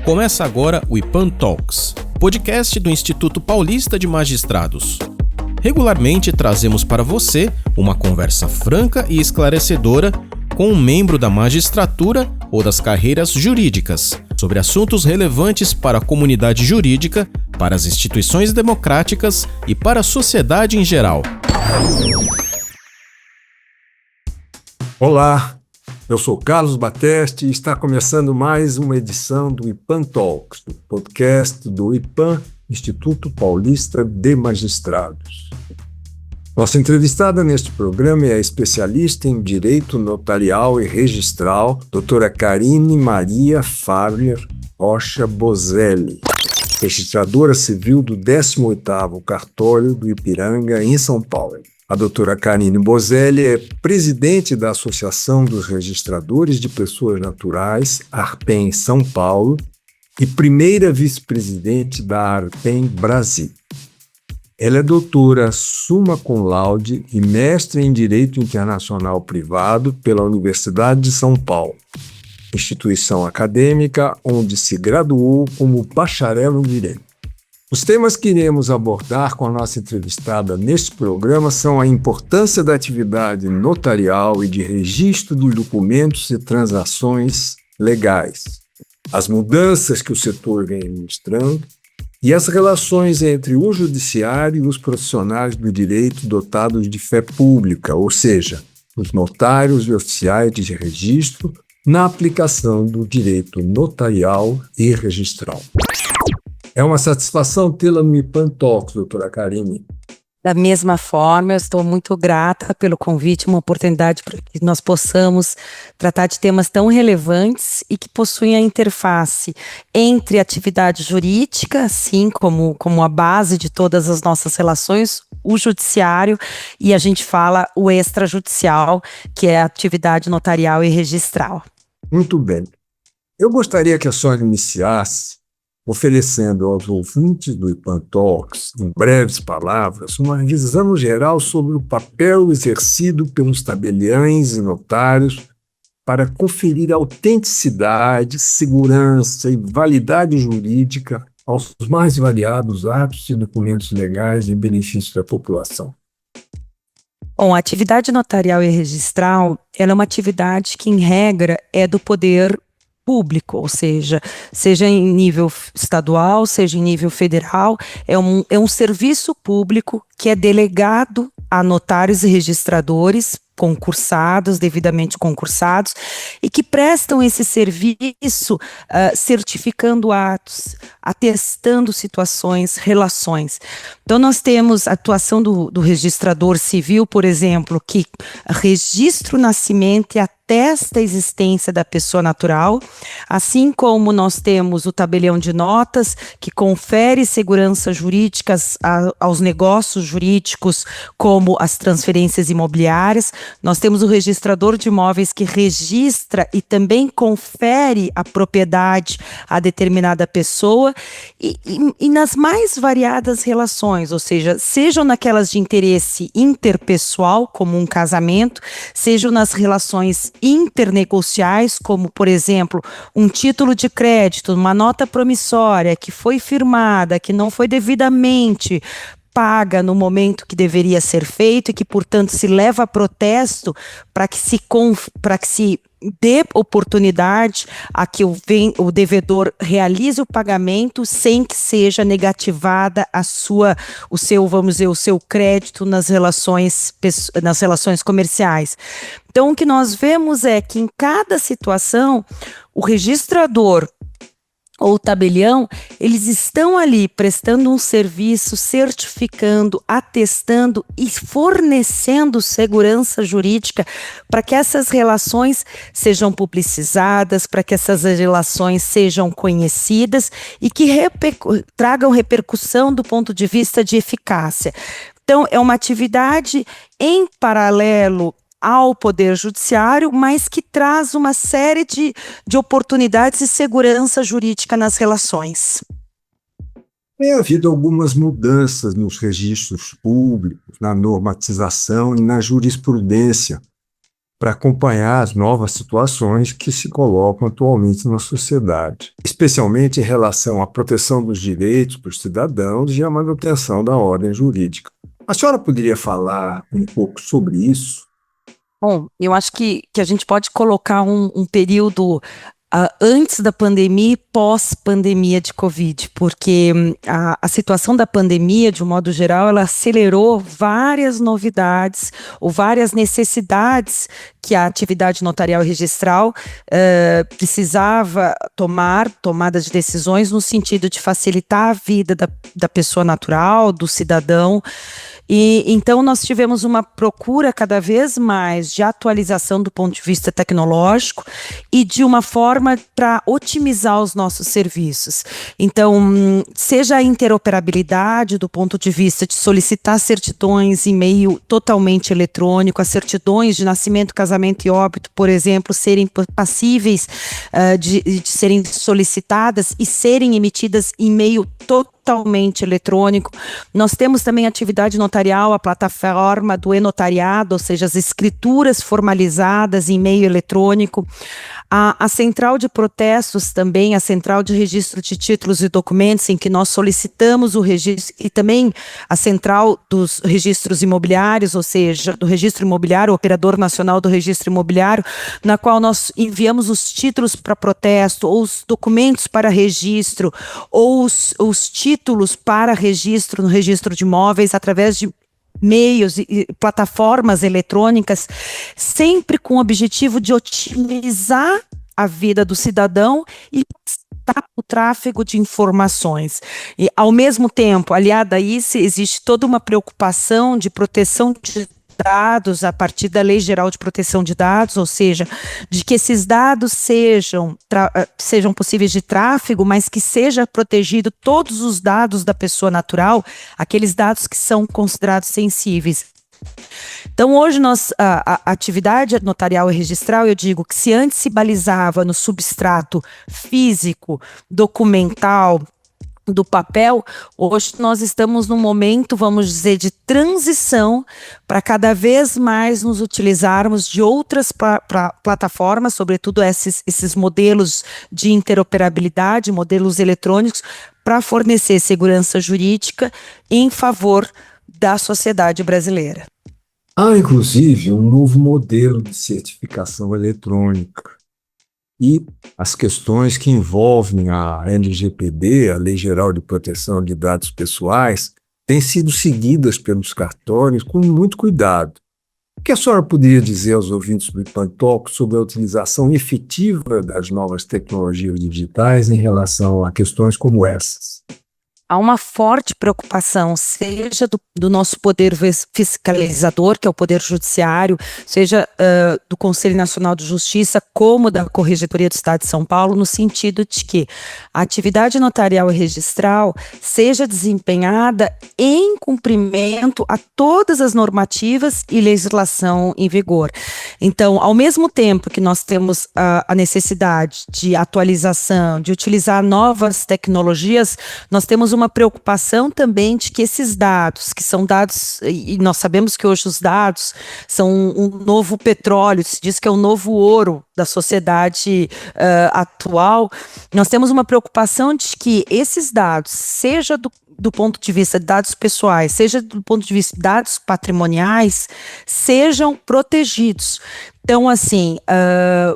Começa agora o IPAN Talks, podcast do Instituto Paulista de Magistrados. Regularmente trazemos para você uma conversa franca e esclarecedora com um membro da magistratura ou das carreiras jurídicas sobre assuntos relevantes para a comunidade jurídica, para as instituições democráticas e para a sociedade em geral. Olá, eu sou Carlos Bateste e está começando mais uma edição do IPAN Talks, do podcast do IPAN, Instituto Paulista de Magistrados. Nossa entrevistada neste programa é a especialista em Direito Notarial e Registral, doutora Carine Maria Fábler Rocha Bozelli, registradora civil do 18º Cartório do Ipiranga, em São Paulo. A doutora Carine Bozelli é presidente da Associação dos Registradores de Pessoas Naturais, ARPEM São Paulo, e primeira vice-presidente da ARPEM Brasil. Ela é doutora summa cum laude e mestre em Direito Internacional Privado pela Universidade de São Paulo, instituição acadêmica onde se graduou como bacharel em Direito. Os temas que iremos abordar com a nossa entrevistada neste programa são a importância da atividade notarial e de registro dos documentos e transações legais, as mudanças que o setor vem administrando e as relações entre o judiciário e os profissionais do direito dotados de fé pública, ou seja, os notários e oficiais de registro, na aplicação do direito notarial e registral. É uma satisfação tê-la no IPAN Talks, doutora Carine. Da mesma forma, eu estou muito grata pelo convite, uma oportunidade para que nós possamos tratar de temas tão relevantes e que possuem a interface entre a atividade jurídica, assim como a base de todas as nossas relações, o judiciário, e a gente fala o extrajudicial, que é a atividade notarial e registral. Muito bem. Eu gostaria que a senhora iniciasse oferecendo aos ouvintes do IPAN Talks, em breves palavras, uma visão geral sobre o papel exercido pelos tabeliães e notários para conferir autenticidade, segurança e validade jurídica aos mais variados atos e documentos legais em benefício da população. Bom, a atividade notarial e registral, ela é uma atividade que, em regra, é do poder público, ou seja em nível estadual, seja em nível federal, é um serviço público que é delegado a notários e registradores concursados, devidamente concursados, e que prestam esse serviço certificando atos, atestando situações, relações. Então, nós temos a atuação do registrador civil, por exemplo, que registra o nascimento e atesta a existência da pessoa natural, assim como nós temos o tabelião de notas, que confere segurança jurídica aos negócios jurídicos, como as transferências imobiliárias. Nós temos o registrador de imóveis que registra e também confere a propriedade a determinada pessoa e nas mais variadas relações, ou seja, sejam naquelas de interesse interpessoal, como um casamento, sejam nas relações internegociais, como, por exemplo, um título de crédito, uma nota promissória que foi firmada, que não foi devidamente paga no momento que deveria ser feito e que, portanto, se leva a protesto para que se dê oportunidade a que o devedor realize o pagamento sem que seja negativada o seu crédito nas relações comerciais. Então, o que nós vemos é que em cada situação, o registrador ou o tabelião, eles estão ali prestando um serviço, certificando, atestando e fornecendo segurança jurídica para que essas relações sejam publicizadas, para que essas relações sejam conhecidas e que tragam repercussão do ponto de vista de eficácia. Então, é uma atividade em paralelo ao Poder Judiciário, mas que traz uma série de oportunidades e segurança jurídica nas relações. Tem havido algumas mudanças nos registros públicos, na normatização e na jurisprudência, para acompanhar as novas situações que se colocam atualmente na sociedade, especialmente em relação à proteção dos direitos dos cidadãos e à manutenção da ordem jurídica. A senhora poderia falar um pouco sobre isso? Bom, eu acho que a gente pode colocar um período antes da pandemia e pós-pandemia de Covid, porque a situação da pandemia, de um modo geral, ela acelerou várias novidades ou várias necessidades que a atividade notarial e registral precisava tomada de decisões no sentido de facilitar a vida da pessoa natural, do cidadão. E então nós tivemos uma procura cada vez mais de atualização do ponto de vista tecnológico e de uma forma para otimizar os nossos serviços. Então, seja a interoperabilidade do ponto de vista de solicitar certidões em meio totalmente eletrônico, as certidões de nascimento, casamento e óbito, por exemplo, serem passíveis de serem solicitadas e serem emitidas em meio totalmente eletrônico. Nós temos também a atividade notarial, a plataforma do e-notariado, ou seja, as escrituras formalizadas em meio eletrônico. A central de protestos também, a central de registro de títulos e documentos, em que nós solicitamos o registro, e também a central dos registros imobiliários, ou seja, do registro imobiliário, o operador nacional do registro imobiliário, na qual nós enviamos os títulos para protesto, ou os documentos para registro, ou os títulos para registro no registro de imóveis, através de meios e plataformas eletrônicas, sempre com o objetivo de otimizar a vida do cidadão e o tráfego de informações. E, ao mesmo tempo, aliado a isso, existe toda uma preocupação de proteção de dados a partir da Lei Geral de Proteção de Dados, ou seja, de que esses dados sejam possíveis de tráfego, mas que seja protegido todos os dados da pessoa natural, aqueles dados que são considerados sensíveis. Então, hoje, a atividade notarial e registral, eu digo que se antes se balizava no substrato físico, documental, do papel, hoje nós estamos num momento, vamos dizer, de transição para cada vez mais nos utilizarmos de outras plataformas, sobretudo esses modelos de interoperabilidade, modelos eletrônicos, para fornecer segurança jurídica em favor da sociedade brasileira. Há, inclusive, um novo modelo de certificação eletrônica. E as questões que envolvem a LGPD, a Lei Geral de Proteção de Dados Pessoais, têm sido seguidas pelos cartórios com muito cuidado. O que a senhora poderia dizer aos ouvintes do IPAN Talks sobre a utilização efetiva das novas tecnologias digitais em relação a questões como essas? Há uma forte preocupação, seja do nosso poder fiscalizador, que é o Poder Judiciário, seja do Conselho Nacional de Justiça, como da Corregedoria do Estado de São Paulo, no sentido de que a atividade notarial e registral seja desempenhada em cumprimento a todas as normativas e legislação em vigor. Então, ao mesmo tempo que nós temos a necessidade de atualização, de utilizar novas tecnologias, nós temos uma preocupação também de que esses dados, que são dados, e nós sabemos que hoje os dados são um novo petróleo, se diz que é o novo ouro da sociedade atual, nós temos uma preocupação de que esses dados, seja do ponto de vista de dados pessoais, seja do ponto de vista de dados patrimoniais, sejam protegidos. Então, assim,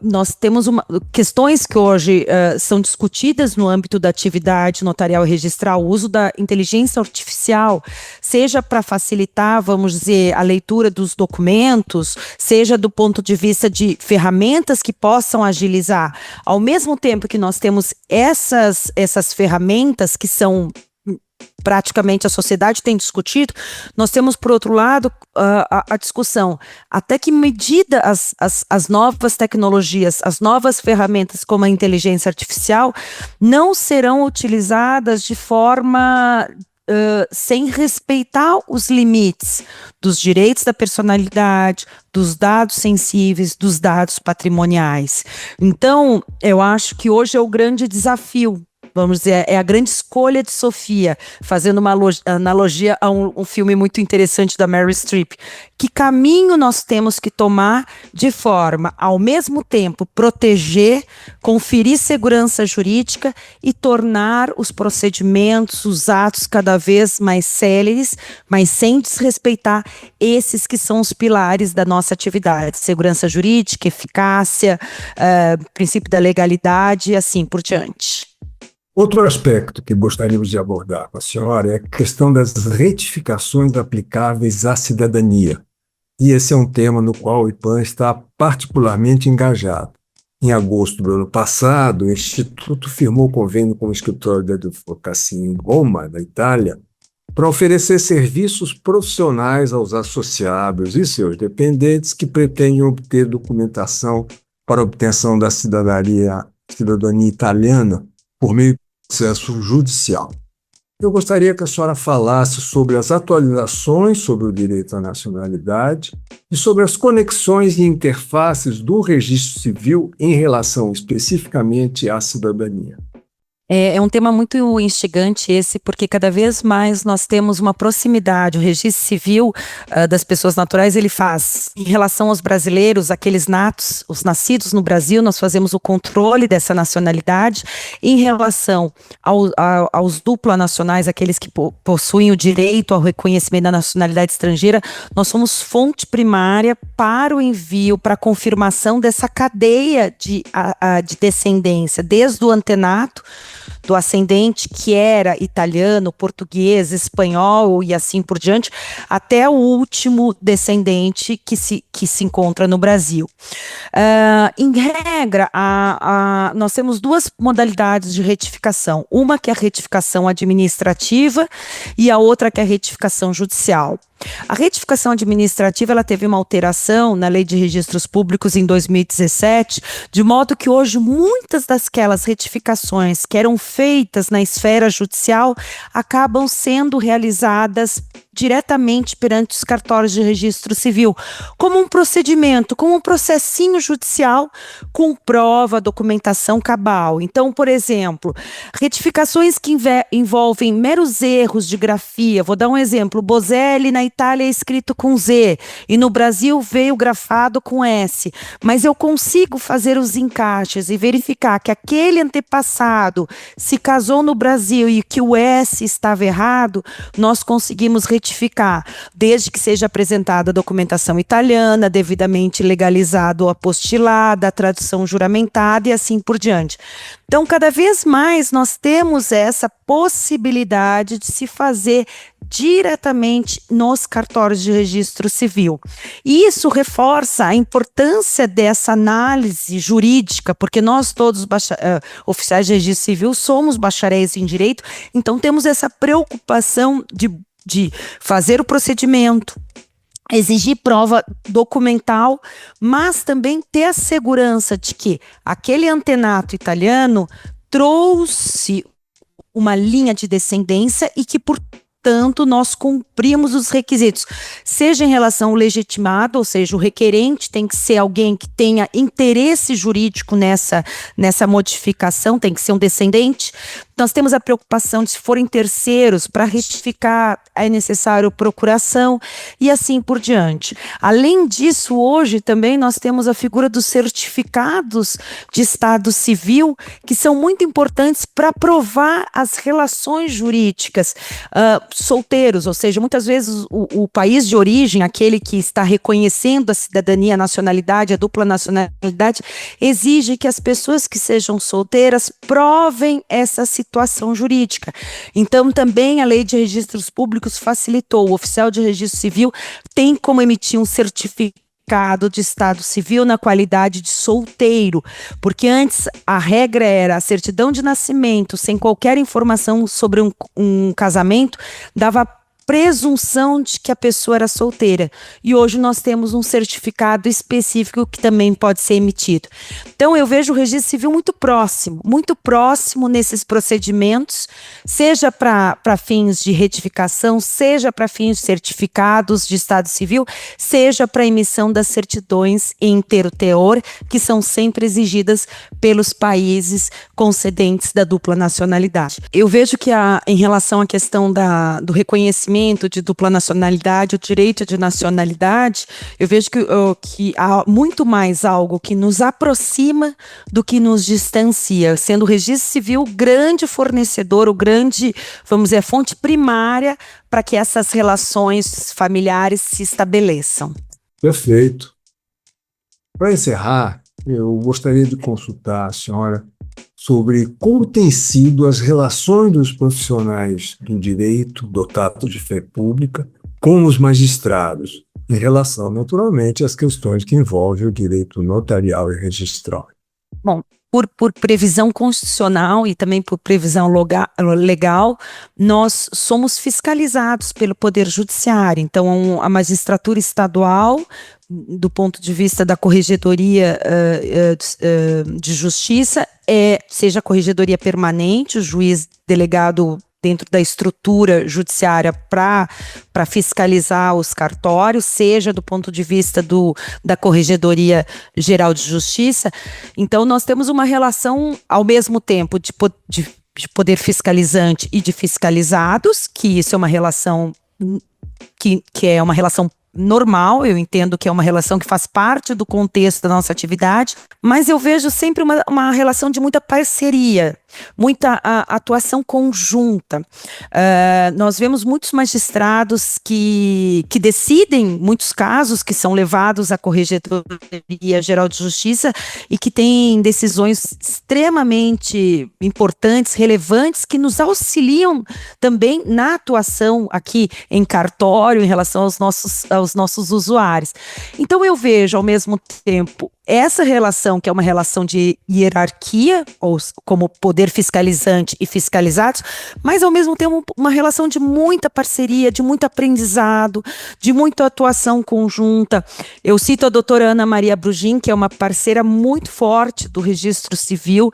nós temos questões que hoje são discutidas no âmbito da atividade notarial e registral, o uso da inteligência artificial, seja para facilitar, vamos dizer, a leitura dos documentos, seja do ponto de vista de ferramentas que possam agilizar. Ao mesmo tempo que nós temos essas ferramentas que são praticamente a sociedade tem discutido, nós temos, por outro lado, a discussão até que medida as novas tecnologias, as novas ferramentas como a inteligência artificial não serão utilizadas de forma sem respeitar os limites dos direitos da personalidade, dos dados sensíveis, dos dados patrimoniais. Então, eu acho que hoje é o grande desafio vamos dizer, é a grande escolha de Sofia, fazendo uma analogia a um filme muito interessante da Meryl Streep. Que caminho nós temos que tomar de forma, ao mesmo tempo, proteger, conferir segurança jurídica e tornar os procedimentos, os atos cada vez mais céleres, mas sem desrespeitar esses que são os pilares da nossa atividade: segurança jurídica, eficácia, princípio da legalidade e assim por diante. Outro aspecto que gostaríamos de abordar com a senhora é a questão das retificações aplicáveis à cidadania. E esse é um tema no qual o IPAN está particularmente engajado. Em agosto do ano passado, o Instituto firmou convênio com o escritório de advocacia em Roma, na Itália, para oferecer serviços profissionais aos associados e seus dependentes que pretendem obter documentação para obtenção da cidadania italiana por meio de processo judicial. Eu gostaria que a senhora falasse sobre as atualizações sobre o direito à nacionalidade e sobre as conexões e interfaces do registro civil em relação especificamente à cidadania. É um tema muito instigante esse, porque cada vez mais nós temos uma proximidade. O registro civil das pessoas naturais, ele faz, em relação aos brasileiros, aqueles natos, os nascidos no Brasil, nós fazemos o controle dessa nacionalidade. Em relação aos duplo-nacionais, aqueles que possuem o direito ao reconhecimento da nacionalidade estrangeira, nós somos fonte primária para o envio, para a confirmação dessa cadeia de descendência, desde o antenato, do ascendente, que era italiano, português, espanhol e assim por diante, até o último descendente que se encontra no Brasil. Em regra, nós temos duas modalidades de retificação. Uma que é a retificação administrativa e a outra que é a retificação judicial. A retificação administrativa, ela teve uma alteração na Lei de Registros Públicos em 2017, de modo que hoje muitas daquelas retificações que eram feitas na esfera judicial acabam sendo realizadas diretamente perante os cartórios de registro civil, como um procedimento, como um processinho judicial com prova, documentação cabal. Então, por exemplo, retificações que envolvem meros erros de grafia. Vou dar um exemplo: Bozelli na Itália é escrito com Z e no Brasil veio grafado com S, mas eu consigo fazer os encaixes e verificar que aquele antepassado se casou no Brasil e que o S estava errado. Nós conseguimos retificar, desde que seja apresentada a documentação italiana, devidamente legalizado ou apostilada, a tradução juramentada e assim por diante. Então, cada vez mais nós temos essa possibilidade de se fazer diretamente nos cartórios de registro civil. E isso reforça a importância dessa análise jurídica, porque nós todos, oficiais de registro civil, somos bacharéis em direito, então temos essa preocupação de fazer o procedimento, exigir prova documental, mas também ter a segurança de que aquele antenato italiano trouxe uma linha de descendência e que, portanto, nós cumprimos os requisitos, seja em relação ao legitimado, ou seja, o requerente tem que ser alguém que tenha interesse jurídico nessa modificação, tem que ser um descendente. Nós temos a preocupação de, se forem terceiros, para retificar é necessário procuração e assim por diante. Além disso, hoje também nós temos a figura dos certificados de estado civil, que são muito importantes para provar as relações jurídicas. Solteiros, ou seja, muitas vezes o país de origem, aquele que está reconhecendo a cidadania, a nacionalidade, a dupla nacionalidade, exige que as pessoas que sejam solteiras provem essa situação jurídica. Então, também a Lei de Registros Públicos facilitou. O oficial de registro civil tem como emitir um certificado de estado civil na qualidade de solteiro, porque antes a regra era a certidão de nascimento sem qualquer informação sobre um casamento, dava presunção de que a pessoa era solteira. E hoje nós temos um certificado específico que também pode ser emitido. Então, eu vejo o registro civil muito próximo nesses procedimentos, seja para fins de retificação, seja para fins de certificados de estado civil, seja para emissão das certidões em inteiro teor, que são sempre exigidas pelos países concedentes da dupla nacionalidade. Eu vejo que em relação à questão do reconhecimento de dupla nacionalidade, o direito de nacionalidade, eu vejo que há muito mais algo que nos aproxima do que nos distancia, sendo o registro civil o grande fornecedor, o grande, vamos dizer, a fonte primária para que essas relações familiares se estabeleçam. Perfeito. Para encerrar, eu gostaria de consultar a senhora sobre como têm sido as relações dos profissionais do direito dotados de fé pública com os magistrados, em relação, naturalmente, às questões que envolvem o direito notarial e registral. Bom, por previsão constitucional e também por previsão legal, nós somos fiscalizados pelo Poder Judiciário. Então, a magistratura estadual, do ponto de vista da Corregedoria de Justiça, seja a Corregedoria Permanente, o juiz delegado dentro da estrutura judiciária para fiscalizar os cartórios, seja do ponto de vista da Corregedoria Geral de Justiça. Então, nós temos uma relação, ao mesmo tempo, de poder fiscalizante e de fiscalizados, que isso é uma relação que é uma relação normal, eu entendo que é uma relação que faz parte do contexto da nossa atividade, mas eu vejo sempre uma relação de muita parceria, muita atuação conjunta. Nós vemos muitos magistrados que decidem muitos casos que são levados à Corregedoria Geral de Justiça e que têm decisões extremamente importantes, relevantes, que nos auxiliam também na atuação aqui em cartório em relação aos nossos usuários. Então eu vejo ao mesmo tempo essa relação, que é uma relação de hierarquia, ou como poder fiscalizante e fiscalizados, mas ao mesmo tempo uma relação de muita parceria, de muito aprendizado, de muita atuação conjunta. Eu cito a doutora Ana Maria Brugin, que é uma parceira muito forte do registro civil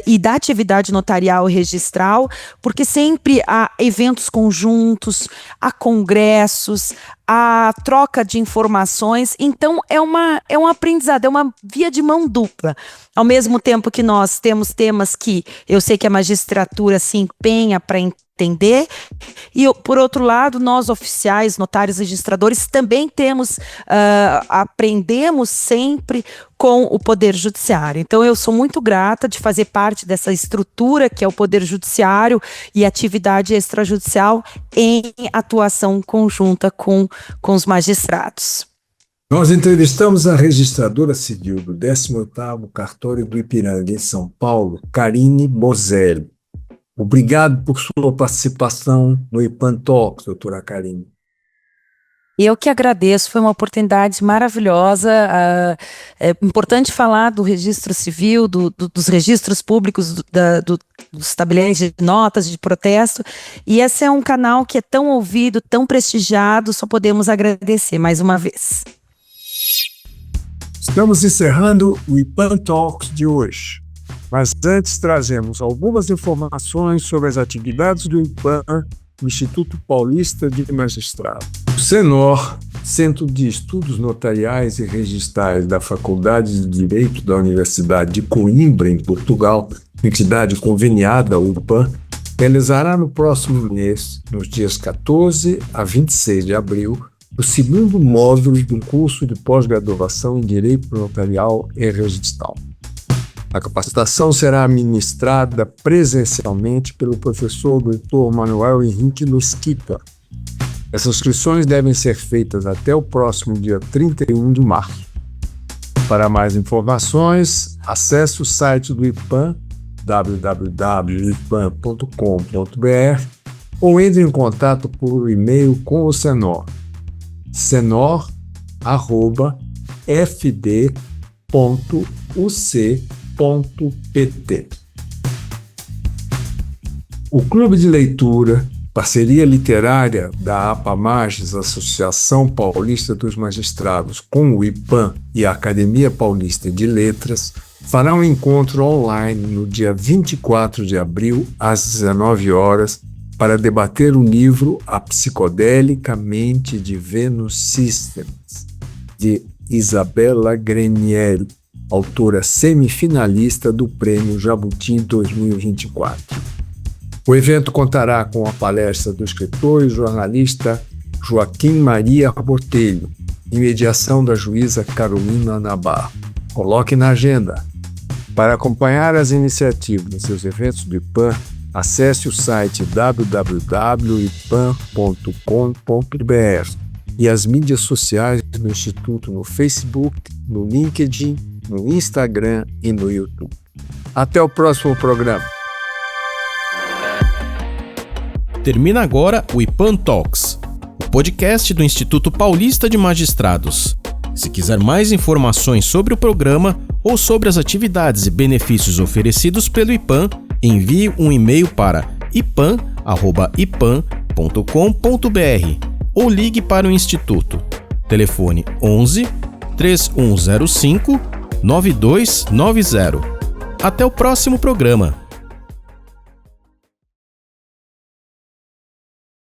e da atividade notarial e registral, porque sempre há eventos conjuntos, há congressos, a troca de informações, então é um aprendizado, é uma via de mão dupla. Ao mesmo tempo que nós temos temas que eu sei que a magistratura se empenha para entender, e por outro lado, nós oficiais, notários, registradores, também aprendemos sempre com o Poder Judiciário. Então eu sou muito grata de fazer parte dessa estrutura que é o Poder Judiciário e atividade extrajudicial em atuação conjunta com os magistrados. Nós entrevistamos a registradora civil do 18º Cartório do Ipiranga, em São Paulo, Karine Bozelli. Obrigado por sua participação no IPAN Talks, doutora Karine. Eu que agradeço, foi uma oportunidade maravilhosa. É importante falar do registro civil, dos registros públicos, dos tabeliões de notas de protesto, e esse é um canal que é tão ouvido, tão prestigiado, só podemos agradecer mais uma vez. Estamos encerrando o IPAN Talks de hoje, mas antes trazemos algumas informações sobre as atividades do IPAN, o Instituto Paulista de Magistrados. O CENOR, Centro de Estudos Notariais e Registrais da Faculdade de Direito da Universidade de Coimbra, em Portugal, entidade conveniada ao IPAN, realizará no próximo mês, nos dias 14 a 26 de abril, o segundo módulo do curso de pós-graduação em Direito Notarial e Registral. A capacitação será ministrada presencialmente pelo professor Dr. Manuel Henrique Mesquita. As inscrições devem ser feitas até o próximo dia 31 de março. Para mais informações, acesse o site do IPAN, www.ipan.com.br, ou entre em contato por e-mail com o CENOR, cenor@fd.uc.pt. O Clube de Leitura Parceria literária da APAMages, Associação Paulista dos Magistrados, com o IPAM e a Academia Paulista de Letras, fará um encontro online no dia 24 de abril, às 19 horas, para debater o livro A Psicodélica Mente de Venus Systems, de Isabella Grenier, autora semifinalista do Prêmio Jabuti 2024. O evento contará com a palestra do escritor e jornalista Joaquim Maria Botelho, em mediação da juíza Carolina Nabarro. Coloque na agenda. Para acompanhar as iniciativas e os eventos do IPAM, acesse o site www.ipan.com.br e as mídias sociais do Instituto no Facebook, no LinkedIn, no Instagram e no YouTube. Até o próximo programa. Termina agora o IPAM Talks, o podcast do Instituto Paulista de Magistrados. Se quiser mais informações sobre o programa ou sobre as atividades e benefícios oferecidos pelo IPAM, envie um e-mail para ipan@ipan.com.br ou ligue para o Instituto. Telefone 11 3105 9290. Até o próximo programa.